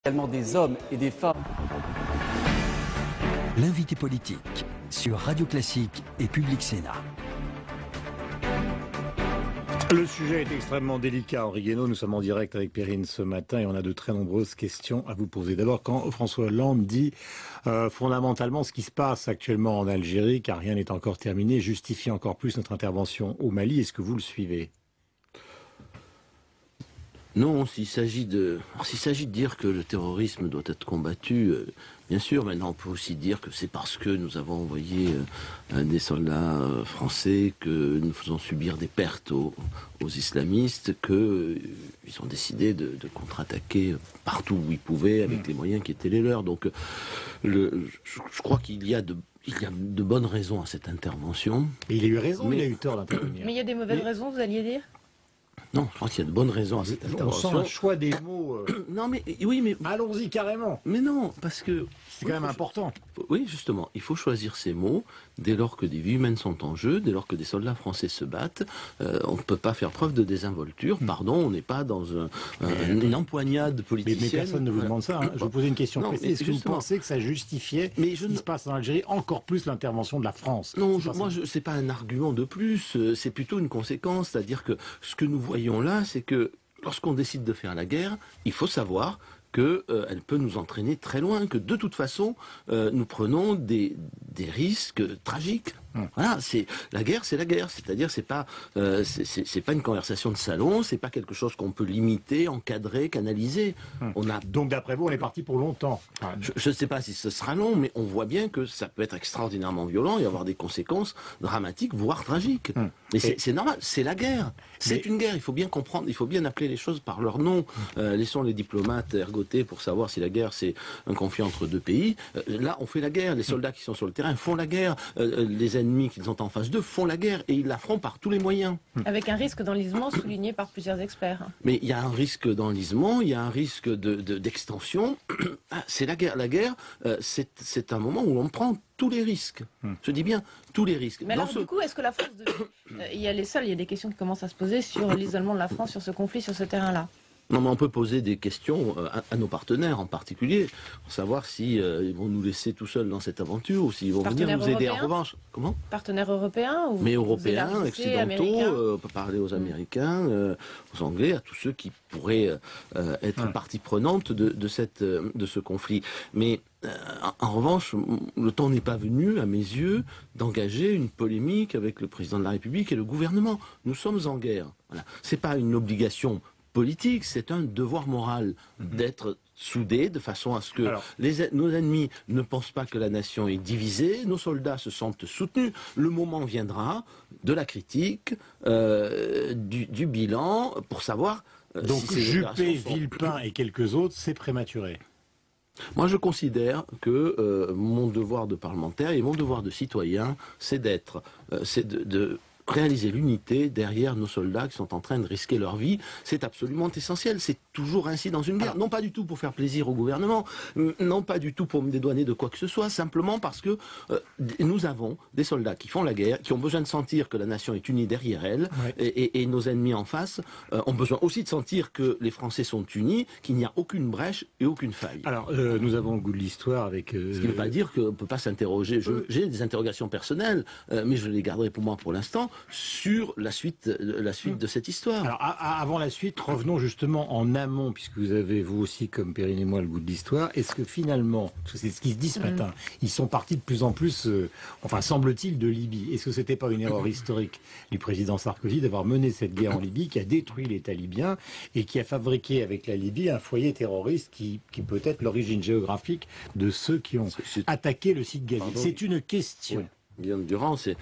également des hommes et des femmes. L'invité politique sur Radio Classique et Public Sénat. Le sujet est extrêmement délicat, Henri Guénaud. Nous sommes en direct avec Perrine ce matin et on a de très nombreuses questions à vous poser. D'abord, quand François Hollande dit fondamentalement ce qui se passe actuellement en Algérie, car rien n'est encore terminé, justifie encore plus notre intervention au Mali. Est-ce que vous le suivez ? Non, s'il s'agit de dire que le terrorisme doit être combattu, bien sûr, maintenant on peut aussi dire que c'est parce que nous avons envoyé des soldats français que nous faisons subir des pertes aux islamistes, qu'ils ont décidé de contre-attaquer partout où ils pouvaient avec les moyens qui étaient les leurs. Donc je crois qu'il y a de bonnes raisons à cette intervention. Et il a eu raison, il a eu tort d'intervenir. Mais il y a des mauvaises raisons, vous alliez dire ? Non, je crois qu'il y a de bonnes raisons à cette intervention. On sent un choix des mots. Non, mais oui, mais allons-y carrément. Mais non, parce que c'est quand même important. Oui, justement, il faut choisir ses mots dès lors que des vies humaines sont en jeu, dès lors que des soldats français se battent. On ne peut pas faire preuve de désinvolture. Pardon, on n'est pas dans une empoignade politicienne. Mais personne ne vous demande ça. Hein. Je vous posais une question précise. Est-ce que vous pensez que ça justifiait ce qui se passe en Algérie, encore plus l'intervention de la France? Non, c'est pas un argument de plus. C'est plutôt une conséquence. C'est-à-dire que ce que nous voyons là, c'est que lorsqu'on décide de faire la guerre, il faut savoir qu'elle peut nous entraîner très loin, que de toute façon, nous prenons des risques tragiques. Voilà, la guerre, c'est-à-dire c'est pas une conversation de salon, c'est pas quelque chose qu'on peut limiter, encadrer, canaliser. Donc d'après vous, on est parti pour longtemps. Je ne sais pas si ce sera long, mais on voit bien que ça peut être extraordinairement violent et avoir des conséquences dramatiques, voire tragiques. Mais c'est normal, c'est la guerre. C'est une guerre, il faut bien comprendre, il faut bien appeler les choses par leur nom. Laissons les diplomates ergoter pour savoir si la guerre c'est un conflit entre deux pays. Là, on fait la guerre, les soldats qui sont sur le terrain font la guerre, les ennemis qu'ils ont en face d'eux font la guerre et ils la feront par tous les moyens. Avec un risque d'enlisement souligné par plusieurs experts. Mais il y a un risque d'enlisement, il y a un risque d'extension. C'est la guerre. La guerre, c'est un moment où on prend tous les risques. Je dis bien tous les risques. Mais alors du coup, est-ce que la France... il y a des questions qui commencent à se poser sur l'isolement de la France sur ce conflit, sur ce terrain-là. Non, mais on peut poser des questions à nos partenaires en particulier, pour savoir si ils vont nous laisser tout seuls dans cette aventure ou s'ils vont venir nous aider en revanche. Comment ? Partenaires européens ou mais européens, occidentaux, on peut parler aux Américains, aux Anglais, à tous ceux qui pourraient être partie prenante de ce conflit. Mais en revanche, le temps n'est pas venu, à mes yeux, d'engager une polémique avec le président de la République et le gouvernement. Nous sommes en guerre. Voilà. C'est pas une obligation politique, c'est un devoir moral d'être soudés de façon à ce que nos ennemis ne pensent pas que la nation est divisée, nos soldats se sentent soutenus. Le moment viendra de la critique, du bilan, pour savoir donc si Juppé, Villepin et quelques autres, c'est prématuré. Moi, je considère que mon devoir de parlementaire et mon devoir de citoyen, c'est de réaliser l'unité derrière nos soldats qui sont en train de risquer leur vie. C'est absolument essentiel. C'est toujours ainsi dans une guerre. Non pas du tout pour faire plaisir au gouvernement, non pas du tout pour me dédouaner de quoi que ce soit, simplement parce que nous avons des soldats qui font la guerre, qui ont besoin de sentir que la nation est unie derrière elle, et nos ennemis en face ont besoin aussi de sentir que les Français sont unis, qu'il n'y a aucune brèche et aucune faille. Alors, nous avons le goût de l'histoire avec... Ce qui ne veut pas dire qu'on ne peut pas s'interroger. J'ai des interrogations personnelles, mais je les garderai pour moi pour l'instant, sur la suite de cette histoire. Alors, avant la suite, revenons justement en amont, puisque vous avez, vous aussi, comme Perrine et moi, le goût de l'histoire. Est-ce que finalement, c'est ce qui se dit ce matin, ils sont partis de plus en plus, enfin, semble-t-il, de Libye. Est-ce que c'était pas une erreur historique du président Sarkozy d'avoir mené cette guerre en Libye, qui a détruit l'État libyen et qui a fabriqué avec la Libye un foyer terroriste qui peut être l'origine géographique de ceux qui ont attaqué le site Gazi? C'est une question. Oui. Guillaume Durand, c'est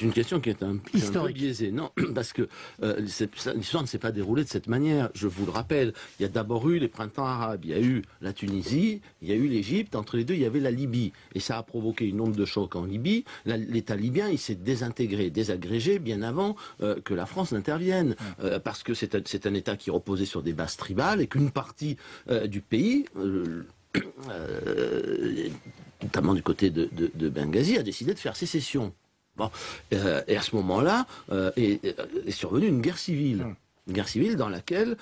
une question qui est un peu biaisée. Non, parce que l'histoire ne s'est pas déroulée de cette manière. Je vous le rappelle, il y a d'abord eu les printemps arabes, il y a eu la Tunisie, il y a eu l'Égypte, entre les deux il y avait la Libye. Et ça a provoqué une onde de choc en Libye. L'État libyen, il s'est désintégré, désagrégé bien avant que la France n'intervienne. Parce que c'est un État qui reposait sur des bases tribales et qu'une partie du pays... notamment du côté de Benghazi, a décidé de faire sécession. Bon. Et à ce moment-là, est survenue une guerre civile. Une guerre civile dans laquelle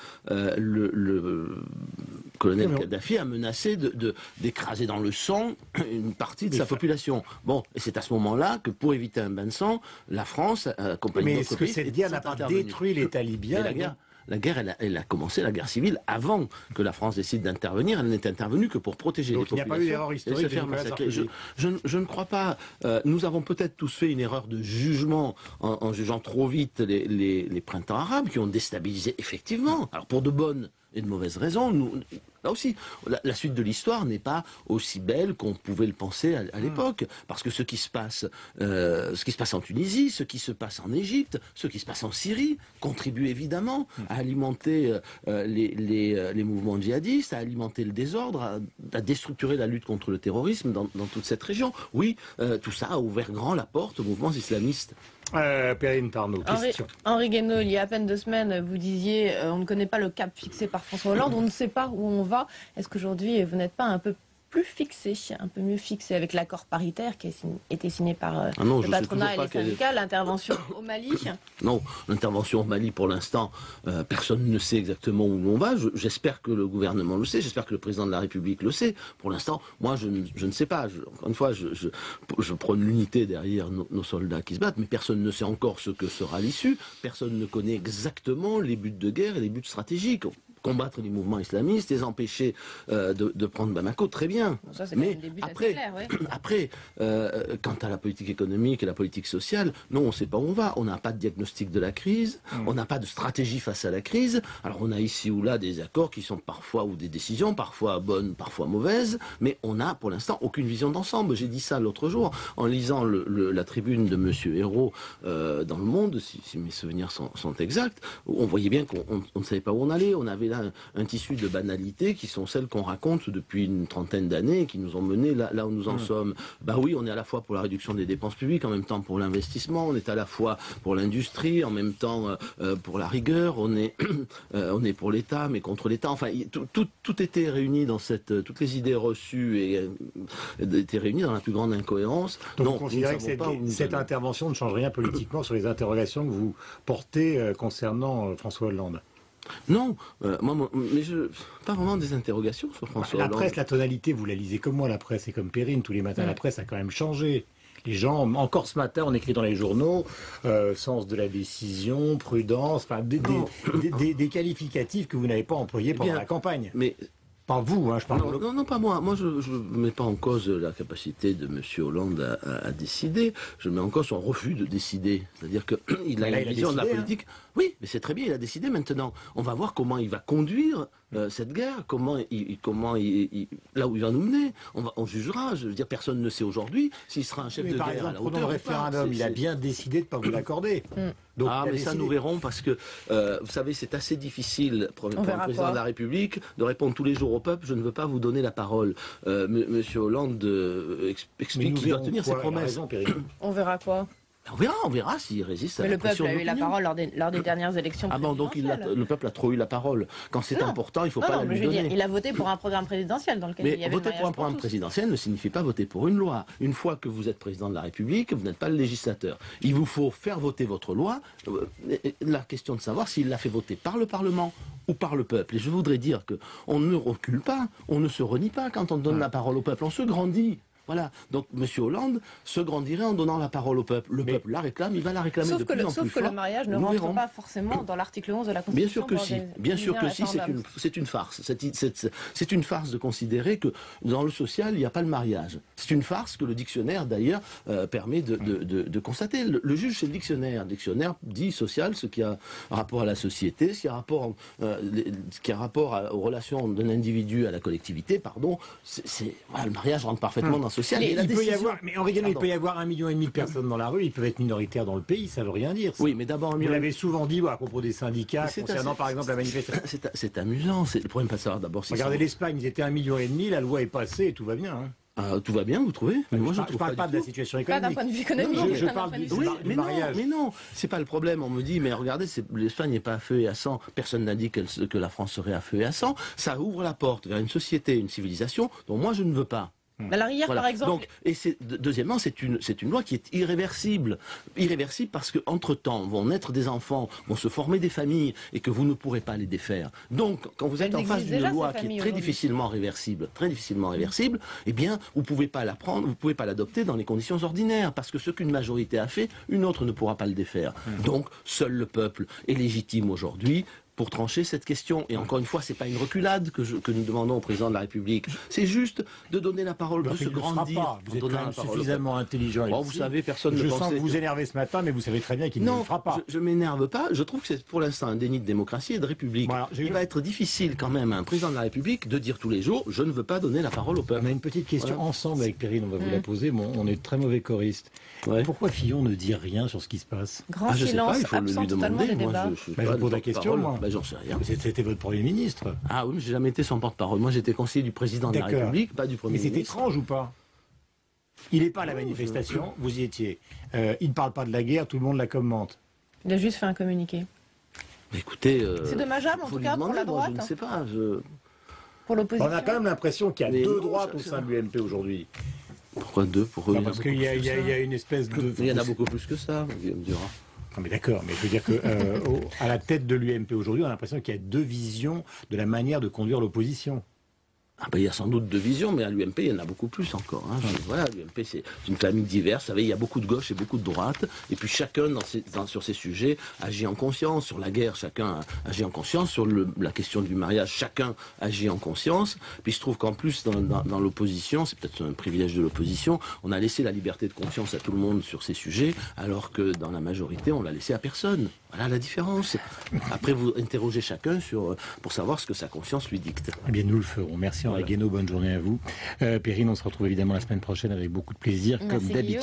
colonel Kadhafi a menacé d'écraser dans le sang une partie de sa population. Bon, et c'est à ce moment-là que, pour éviter un bain de sang, la France, accompagnée d'autres pays... Mais est-ce que cette guerre n'a pas détruit l'État libyen? La guerre, elle a commencé, la guerre civile, avant que la France décide d'intervenir. Elle n'est intervenue que pour protéger les populations. Donc il n'y a pas eu d'erreur historique de Nicolas Sarkozy. Je ne crois pas. Nous avons peut-être tous fait une erreur de jugement en jugeant trop vite les printemps arabes qui ont déstabilisé effectivement. Alors pour de bonnes et de mauvaises raisons, là aussi, la suite de l'histoire n'est pas aussi belle qu'on pouvait le penser à l'époque. Parce que ce qui se passe en Tunisie, ce qui se passe en Égypte, ce qui se passe en Syrie, contribue évidemment à alimenter les mouvements djihadistes, à alimenter le désordre, à déstructurer la lutte contre le terrorisme dans toute cette région. Oui, tout ça a ouvert grand la porte aux mouvements islamistes. Perrine Parnot, question. Henri Guénaud, il y a à peine 2 semaines, vous disiez on ne connaît pas le cap fixé par François Hollande, on ne sait pas où on va. Est-ce qu'aujourd'hui, vous n'êtes pas un peu plus fixé, un peu mieux fixé avec l'accord paritaire qui a été signé par le patronat et les syndicats, l'intervention au Mali? Non, l'intervention au Mali, pour l'instant, personne ne sait exactement où on va. J'espère que le gouvernement le sait, j'espère que le président de la République le sait. Pour l'instant, moi, je ne sais pas. Encore une fois, je prône l'unité derrière nos soldats qui se battent, mais personne ne sait encore ce que sera l'issue. Personne ne connaît exactement les buts de guerre et les buts stratégiques. Combattre les mouvements islamistes, les empêcher de prendre Bamako, très bien. Bon, ça, mais après, clair, oui. Après, quant à la politique économique et la politique sociale, non, on ne sait pas où on va. On n'a pas de diagnostic de la crise, on n'a pas de stratégie face à la crise. Alors on a ici ou là des accords qui sont parfois, ou des décisions, parfois bonnes, parfois mauvaises, mais on n'a pour l'instant aucune vision d'ensemble. J'ai dit ça l'autre jour, en lisant la tribune de Monsieur Hérault dans Le Monde, si mes souvenirs sont exacts, où on voyait bien qu'on ne savait pas où on allait. On avait là un tissu de banalités qui sont celles qu'on raconte depuis une trentaine d'années et qui nous ont menés là où nous en sommes. Bah oui, on est à la fois pour la réduction des dépenses publiques, en même temps pour l'investissement, on est à la fois pour l'industrie, en même temps pour la rigueur, on est pour l'État, mais contre l'État. Enfin, tout était réuni dans toutes les idées reçues étaient réunies dans la plus grande incohérence. Donc vous considérez que cette intervention ne change rien politiquement sur les interrogations que vous portez concernant François Hollande? Non, mais pas vraiment des interrogations sur François Hollande. La presse, la tonalité, vous la lisez comme moi, la presse, et comme Perrine, tous les matins, la presse a quand même changé. Les gens, encore ce matin, on écrit dans les journaux, sens de la décision, prudence, enfin, des qualificatifs que vous n'avez pas employés pendant la campagne. Mais pas vous, hein, je parle. Non, pas moi. Moi, je ne mets pas en cause la capacité de M. Hollande à décider. Je mets en cause son refus de décider. C'est-à-dire qu'il a une vision de la politique. Hein. Oui, mais c'est très bien, il a décidé maintenant. On va voir comment il va conduire cette guerre, là où il va nous mener. On jugera. Je veux dire, personne ne sait aujourd'hui s'il sera un chef de guerre à la hauteur. Pendant le référendum, il a bien décidé de ne pas vous l'accorder. Donc, mais ça, nous verrons, parce que, vous savez, c'est assez difficile pour un président de la République de répondre tous les jours au peuple. Je ne veux pas vous donner la parole. Monsieur Hollande explique qu'il doit tenir ses promesses. On verra quoi? On verra s'il résiste à la pression. Mais le peuple a eu la parole lors des dernières élections présidentielles. Donc le peuple a trop eu la parole. Quand c'est important, il ne faut pas la lui donner. Il a voté pour un programme présidentiel dans lequel il y avait voter pour un programme présidentiel ne signifie pas voter pour une loi. Une fois que vous êtes président de la République, vous n'êtes pas le législateur. Il vous faut faire voter votre loi. La question de savoir s'il l'a fait voter par le Parlement ou par le peuple. Et je voudrais dire qu'on ne recule pas, on ne se renie pas quand on donne la parole au peuple. On se grandit. Voilà. Donc M. Hollande se grandirait en donnant la parole au peuple. Le peuple la réclame, il va la réclamer de plus en plus fort. Sauf que le mariage ne rentre pas forcément dans l'article 11 de la Constitution. Bien sûr que si, c'est une farce. C'est une farce de considérer que dans le social, il n'y a pas le mariage. C'est une farce que le dictionnaire, d'ailleurs, permet de constater. Le juge, c'est le dictionnaire. Le dictionnaire dit social, ce qui a rapport à la société, ce qui a rapport aux relations d'un individu à la collectivité, pardon. Voilà, le mariage rentre parfaitement dans social. Il peut y avoir, mais Henri Guénaud, il peut y avoir 1,5 million de personnes dans la rue, ils peuvent être minoritaires dans le pays, ça ne veut rien dire. Ça. Oui, mais d'abord, vous l'avez souvent dit à propos des syndicats, concernant par exemple la manifestation. C'est amusant, le problème pas de savoir d'abord si regardez l'Espagne, ils étaient 1,5 million, la loi est passée et tout va bien. Tout va bien, vous trouvez? Moi, je ne parle pas de la situation économique. Pas d'un point de vue économique. Je parle du mariage. Mais non, c'est pas le problème. On me dit, mais regardez, l'Espagne n'est pas à feu et à sang. Personne n'a dit que la France serait à feu et à sang. Ça ouvre la porte vers une société, une civilisation dont moi je ne veux pas. À l'arrière, Voilà. par exemple. Donc, et deuxièmement, c'est une loi qui est irréversible. Irréversible parce qu'entre-temps, vont naître des enfants, vont se former des familles, et que vous ne pourrez pas les défaire. Donc, quand vous êtes en face d'une loi qui est très difficilement réversible, eh bien, vous ne pouvez pas la prendre, vous ne pouvez pas l'adopter dans les conditions ordinaires, parce que ce qu'une majorité a fait, une autre ne pourra pas le défaire. Donc, seul le peuple est légitime aujourd'hui pour trancher cette question. Et encore une fois, c'est pas une reculade que nous demandons au président de la République. C'est juste de donner la parole, de se grandir. Vous êtes quand même suffisamment intelligent. Bon, vous savez, personne ne Je pensait... sens que vous énervez ce matin, mais vous savez très bien qu'il ne le fera pas. Je m'énerve pas. Je trouve que c'est pour l'instant un déni de démocratie et de République. Bon, alors, il va être difficile quand même à un président de la République de dire tous les jours, je ne veux pas donner la parole au peuple. On a une petite question ensemble avec Perrine, on va vous la poser. Bon, on est de très mauvais choristes. Pourquoi Fillon ne dit rien sur ce qui se passe? Grand silence, absent totalement des débats. Je pose la question, moi. J'en sais rien. C'était votre Premier ministre. Ah oui, mais j'ai jamais été son porte-parole. Moi, j'étais conseiller du président de la République, pas du Premier ministre. Mais c'est étrange ou pas? Il n'est pas à la manifestation, vous y étiez. Il ne parle pas de la guerre, tout le monde la commente. Il a juste fait un communiqué. Écoutez... c'est dommageable, en tout cas, pour la droite. Je ne sais pas. Pour l'opposition. On a quand même l'impression qu'il y a deux droites au sein de l'UMP aujourd'hui. Pourquoi deux? Pour eux, parce qu'il y a une espèce de... Il y en a beaucoup plus que ça, on me dira. Non mais d'accord, mais je veux dire que à la tête de l'UMP aujourd'hui, on a l'impression qu'il y a deux visions de la manière de conduire l'opposition. Ah ben, il y a sans doute deux visions, mais à l'UMP, il y en a beaucoup plus encore. Hein. Voilà, l'UMP, c'est une famille diverse. Vous savez, il y a beaucoup de gauche et beaucoup de droite. Et puis chacun, sur ces sujets, agit en conscience. Sur la guerre, chacun agit en conscience. Sur la question du mariage, chacun agit en conscience. Puis je trouve qu'en plus, dans l'opposition, c'est peut-être un privilège de l'opposition, on a laissé la liberté de conscience à tout le monde sur ces sujets, alors que dans la majorité, on l'a laissé à personne. Voilà la différence. Après, vous interrogez chacun pour savoir ce que sa conscience lui dicte. Eh bien, nous le ferons. Merci Henri Guénaud, bonne journée à vous. Perrine, on se retrouve évidemment la semaine prochaine avec beaucoup de plaisir, comme d'habitude.